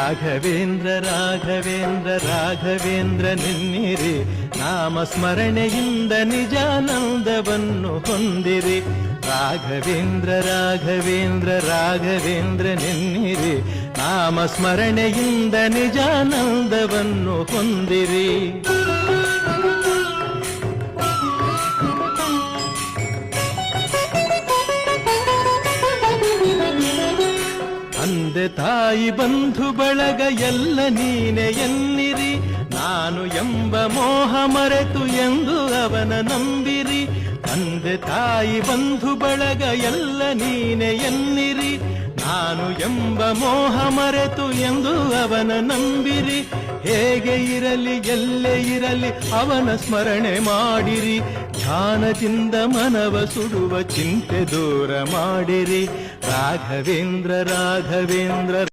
ರಾಘವೇಂದ್ರ ರಾಘವೇಂದ್ರ ರಾಘವೇಂದ್ರ ನೆನ್ನಿರಿ, ನಾಮ ಸ್ಮರಣೆಯಿಂದ ನಿಜಾನಂದವನ್ನು ಹೊಂದಿರಿ. ರಾಘವೇಂದ್ರ ರಾಘವೇಂದ್ರ ರಾಘವೇಂದ್ರ ನೆನ್ನಿರಿ, ನಾಮ ಸ್ಮರಣೆಯಿಂದ ನಿಜಾನಂದವನ್ನು ಹೊಂದಿರಿ. ತಂದೆ ತಾಯಿ ಬಂಧು ಬಳಗ ಎಲ್ಲ ನೀನೆ ಎನ್ನಿರಿ, ನಾನು ಎಂಬ ಮೋಹ ಮರೆತು ಎಂದು ಅವನ ನಂಬಿರಿ. ತಂದೆ ತಾಯಿ ಬಂಧು ಬಳಗ ಎಲ್ಲ ನೀನೆ ಎನ್ನಿರಿ, ನಾನು ಎಂಬ ಮೋಹ ಮರೆತು ಎಂದು ಅವನ ನಂಬಿರಿ. ಹೇಗೆ ಇರಲಿ ಎಲ್ಲೇ ಇರಲಿ ಅವನ ಸ್ಮರಣೆ ಮಾಡಿರಿ, ಧ್ಯಾನದಿಂದ ಮನವ ಸುಡುವ ಚಿಂತೆ ದೂರ ಮಾಡಿರಿ. ರಾಘವೇಂದ್ರ ರಾಘವೇಂದ್ರ